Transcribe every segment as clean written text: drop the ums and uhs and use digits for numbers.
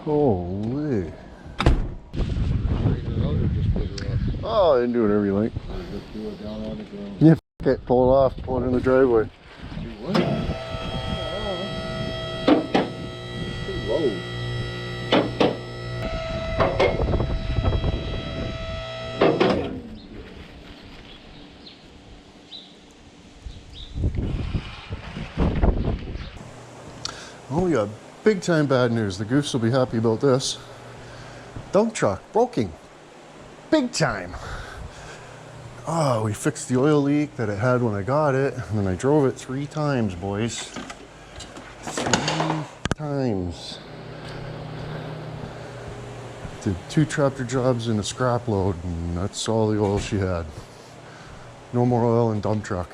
Holy. Oh, I didn't do whatever you like. Yeah, f it, pull it off, pull it in the driveway. Oh, we got big time bad news. The goofs will be happy about this. Dump truck broken. Big time. Oh, we fixed the oil leak that it had when I got it, and then I drove it 3 times, boys. 3 times. Did 2 tractor jobs and a scrap load, and that's all the oil she had. No more oil in dump truck.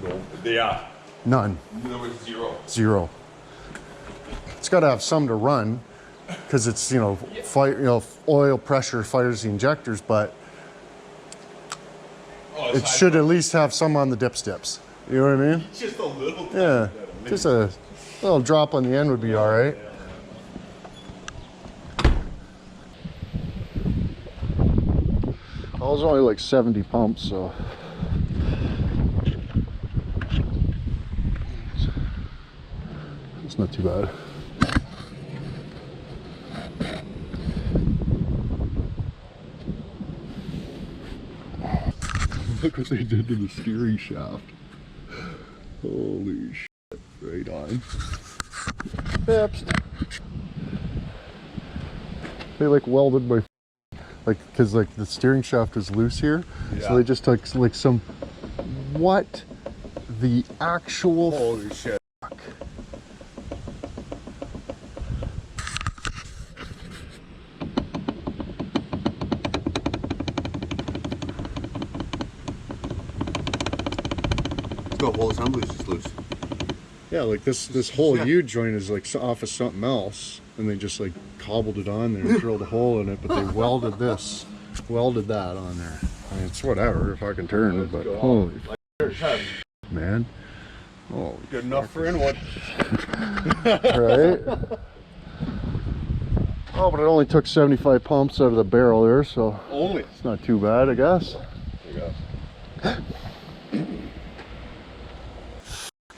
No, yeah. None. No, it's zero. Zero. It's got to have some to run, because it's, you know, fire, oil pressure fires the injectors, but it should at least have some on the dipstips. You know what I mean? Just a little. Yeah. Just a little drop on the end would be all right. I was only like 70 pumps, so. It's not too bad. Look what they did to the steering shaft. Holy shit. Right on. Oops. They like welded my, like, because like the steering shaft is loose here. Yeah. So they just took like some, what the actual holy shit. Fuck. The whole assembly is just loose. Yeah, like this whole U joint is like off of something else, and they just like cobbled it on there and drilled a hole in it, but they welded that on there. I mean, it's whatever if I can turn it, but holy man. Oh, good enough for inwood. Right? Oh, but it only took 75 pumps out of the barrel there, so only. It's not too bad, I guess.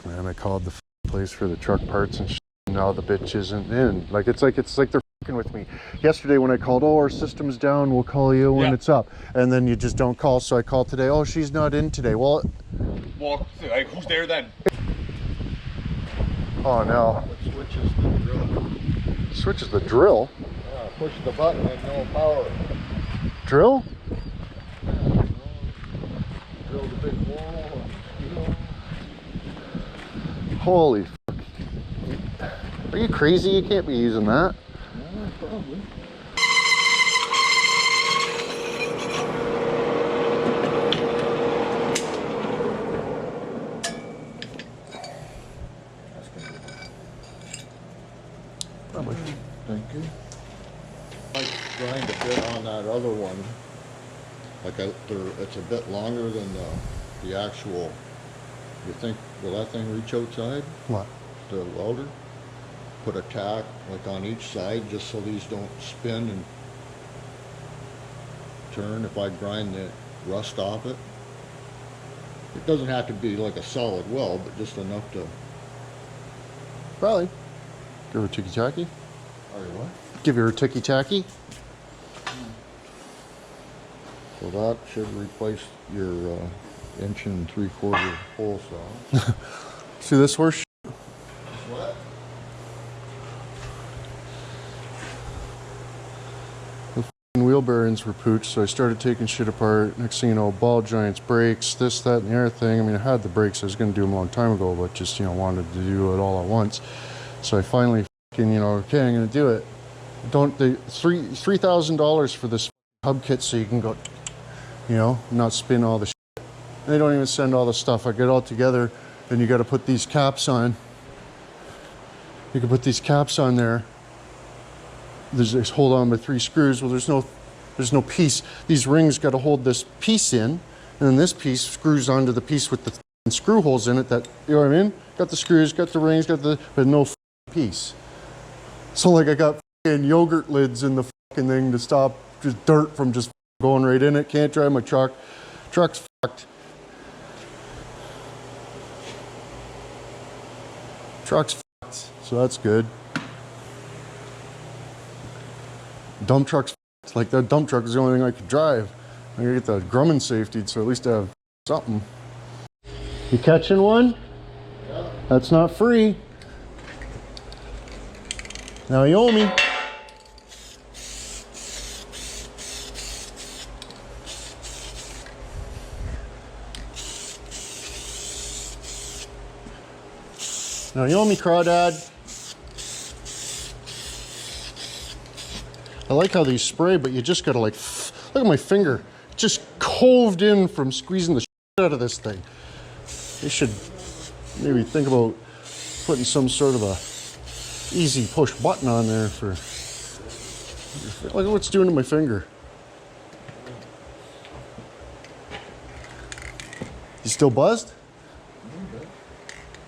Man, I called the place for the truck parts and now the bitch isn't in. Like it's like they're fucking with me. Yesterday when I called, oh, our system's down, we'll call you when it's up, and then you just don't call. So I called today, oh, she's not in today. Well, like, who's there then? Oh no. It switches the drill. Switches the drill? Yeah, push the button and no power. Drill? Yeah, drill the big hole. Holy fuck. Are you crazy? You can't be using that. Yeah, probably. Probably. Thank you. I grind a bit on that other one. Like it's a bit longer than the actual. You think, will that thing reach outside? What? The welder? Put a tack like on each side just so these don't spin and turn if I grind the rust off it. It doesn't have to be like a solid weld, but just enough to... Probably. Give her a ticky-tacky? Or what? Give her a ticky-tacky? So that should replace your 1 3/4 hole saw. See this horse? What? The wheel bearings were pooched, so I started taking shit apart. Next thing you know, ball joints, brakes, this, that, and the other thing. I mean, I had the brakes. I was going to do them a long time ago, but just, wanted to do it all at once. So I finally fucking, okay, I'm going to do it. Don't, they, $3,000 for this hub kit so you can go, not spin all the shit. They don't even send all the stuff. I get it all together, then you got to put these caps on. You can put these caps on there. There's hold on by 3 screws. Well, there's no piece. These rings got to hold this piece in, and then this piece screws onto the piece with the screw holes in it. That, you know what I mean? Got the screws, got the rings, but no piece. So like I got and yogurt lids in the fucking thing to stop just dirt from just going right in it. Can't drive my truck. Truck's fucked. Truck's fucked, so that's good. Dump truck's fucked. Like, that dump truck is the only thing I could drive. I gotta get the Grumman safety, so at least I have something. You catching one? Yeah. That's not free. Now you owe me. Now you owe me, crawdad. I like how these spray, but you just gotta like, look at my finger. It just coved in from squeezing the shit out of this thing. They should maybe think about putting some sort of a easy push button on there for, look at what's doing to my finger. You still buzzed?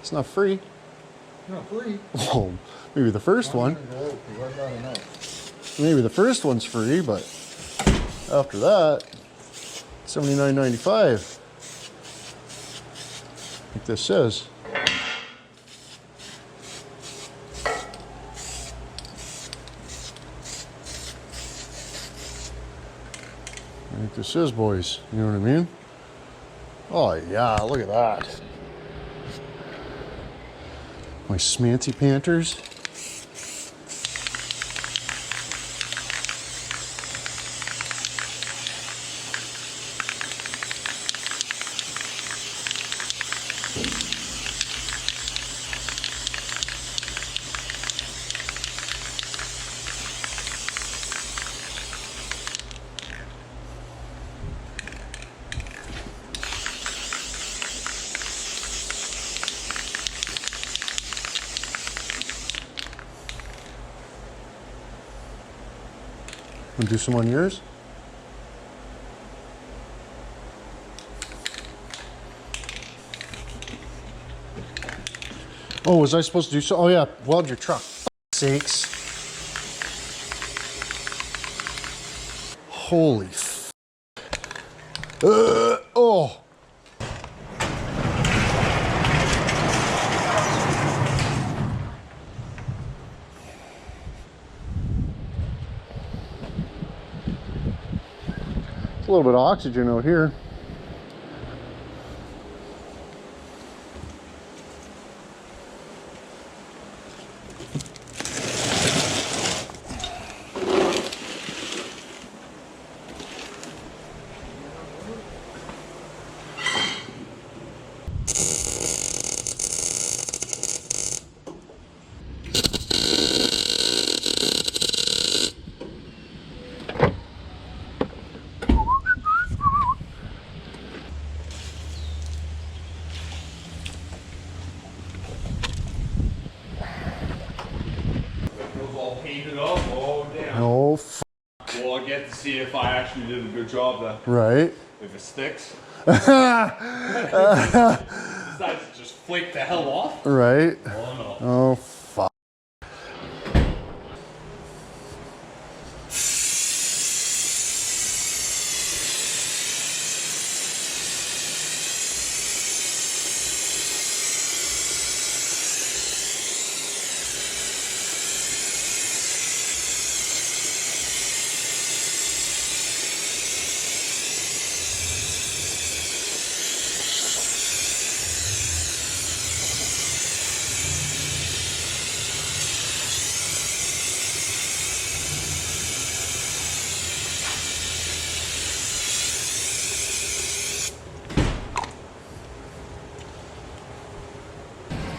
It's not free. Not free. Oh, maybe the first one. Maybe the first one's free, but after that, $79.95. Like this says. I think this is, boys. You know what I mean? Oh yeah, look at that. My smanty Panthers. Wanna do some on yours? Oh, was I supposed to do so? Oh yeah, weld your truck. Sakes. Holy f. Oh. A little bit of oxygen out here. All painted up. Oh damn. Oh f. Well, I get to see if I actually did a good job then. Right. If it sticks. Decides to just flake the hell off. Right. Oh no. Oh fuck.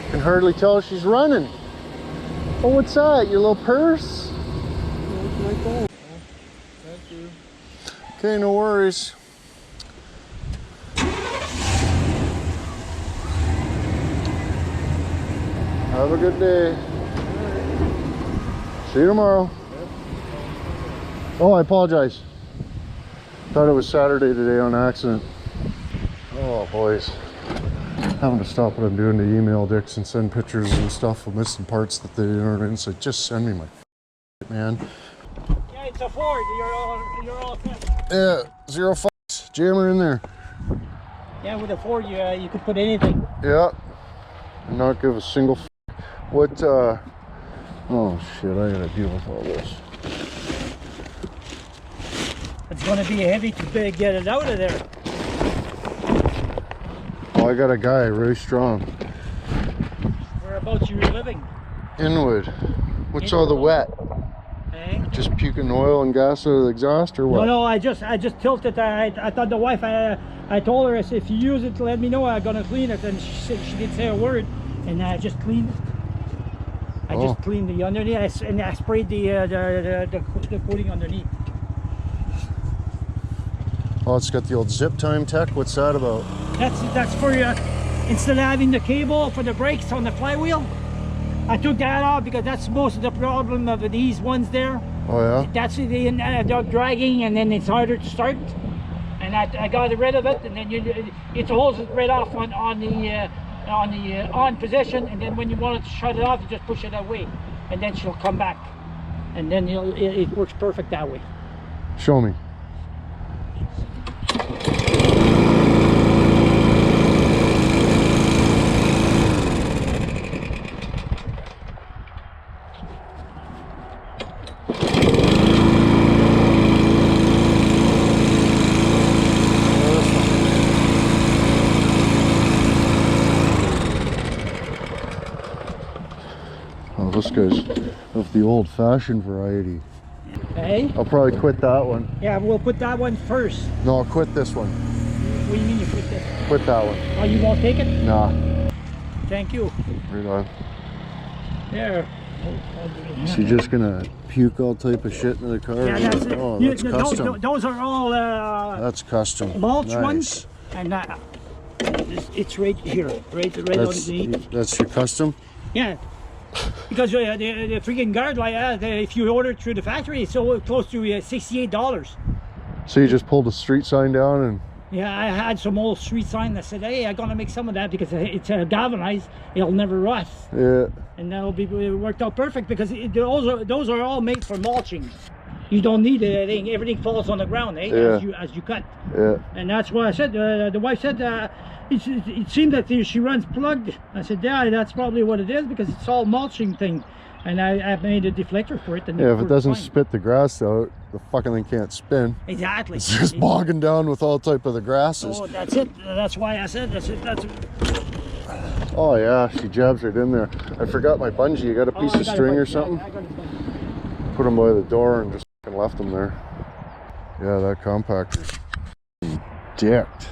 Can hardly tell she's running. Oh, what's that? Your little purse? Thank you. Okay, no worries. Have a good day. See you tomorrow. Oh, I apologize. Thought it was Saturday today on accident. Oh, boys. Having to stop what I'm doing to email dicks and send pictures and stuff of missing parts that they aren't in. So just send me my man. Yeah, it's a Ford. You're all set. Yeah, zero fucks. Jammer in there. Yeah, with a Ford, you could put anything. Yeah. And not give a single f. What, oh shit, I gotta deal with all this. It's going to be heavy to get it out of there. Oh, I got a guy, really strong. Whereabouts you living? Inwood. What's all the wet? Eh? Just puking oil and gas out of the exhaust or what? No, I just tilted. I thought the wife. I told her, I said, if you use it, let me know. I'm gonna clean it, and she didn't say a word, and I just cleaned it. I just cleaned the underneath, and I sprayed the coating underneath. Oh, it's got the old zip time tech. What's that about? That's for instead of having the cable for the brakes on the flywheel, I took that off because that's most of the problem of these ones there. Oh yeah? That's they're dragging, and then it's harder to start. And I got rid of it, and then it holds it right off on the on position, and then when you want to shut it off, you just push it away, and then she'll come back, and then it works perfect that way. Show me. Oh, this guy's of the old-fashioned variety. Hey? I'll probably quit that one. Yeah, we'll put that one first. No, I'll quit this one. What do you mean you put this? Quit that one. Oh, you won't take it? Nah. Thank you. Right on. There. Is he just gonna puke all type of shit into the car? Yeah, that's it. Oh, that's custom. Those are all That's custom. mulch Nice. ones, and it's right here, right underneath. That's your custom? Yeah, because the freaking guard light, if you order it through the factory, it's so close to $68. So you just pulled a street sign down and... Yeah, I had some old street sign that said, hey, I'm gonna make some of that because it's galvanized, it'll never rust. Yeah. And that'll be worked out perfect because those are all made for mulching. You don't need anything, everything falls on the ground, eh? Yeah. As you cut. Yeah. And that's why I said, the wife said, it seemed that she runs plugged. I said, yeah, that's probably what it is because it's all mulching thing. And I made a deflector for it. And Yeah, if it doesn't fine. spit the grass out, the fucking thing can't spin. Exactly. It's just bogging down with all type of the grasses. Oh, that's it. That's why I said that's it. Oh yeah, she jabs right in there. I forgot my bungee. You got a piece of string or something? I got a bungee. Put them by the door and just fucking left them there. Yeah, that compactor's dicked.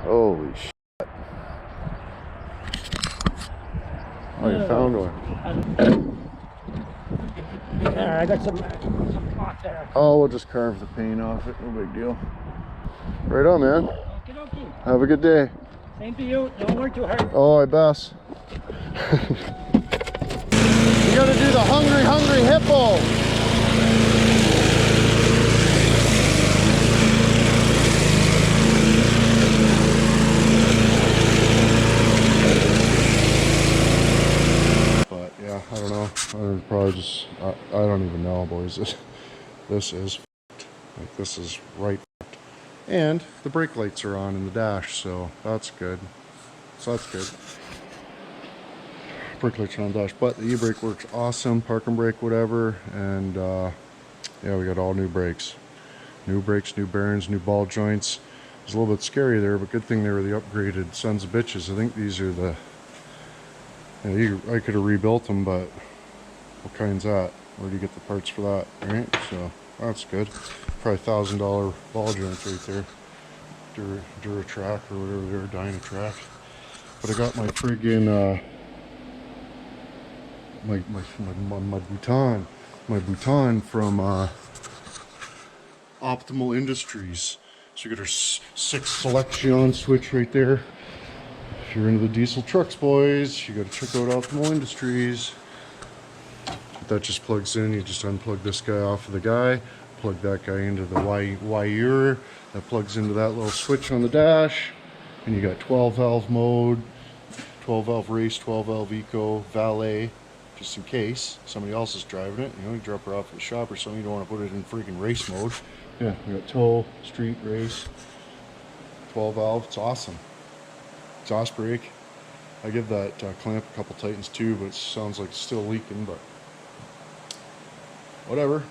Holy shit. Oh, you found one. There, I got some cloth there. Oh, we'll just carve the paint off it. No big deal. Right on, man. Okey-dokey. Have a good day. Same to you. Don't work too hard. Oh, I bet. You gotta do the hungry, hungry hippo. But yeah, I don't know. I would probably just, I don't even know, boys. This is f***ed. Like, this is right f***ed. And the brake lights are on in the dash, so that's good. So that's good. Brake lights are on the dash, but the e-brake works awesome. Park and brake, whatever. And yeah, we got all new brakes. New brakes, new bearings, new ball joints. It was a little bit scary there, but good thing they were the upgraded sons of bitches. I think these are the... I could have rebuilt them, but what kind's that? Where do you get the parts for that, right? So that's good. Probably $1,000 ball joints right there. Duratrack or whatever they're, Dynatrack. But I got my friggin' my bouton from Optimal Industries. So you got our 6 selection switch right there. If you're into the diesel trucks, boys, you got to check out Optimal Industries. That just plugs in. You just unplug this guy off of the guy, plug that guy into the wire. That plugs into that little switch on the dash, and you got 12 valve mode, 12 valve race, 12 valve eco, valet. just in case somebody else is driving it. You know, you drop her off at the shop or something. You don't want to put it in freaking race mode. Yeah, we got tow, street, race, 12 valve. It's awesome. Exhaust brake. I give that clamp a couple tightens too, but it sounds like it's still leaking, but whatever.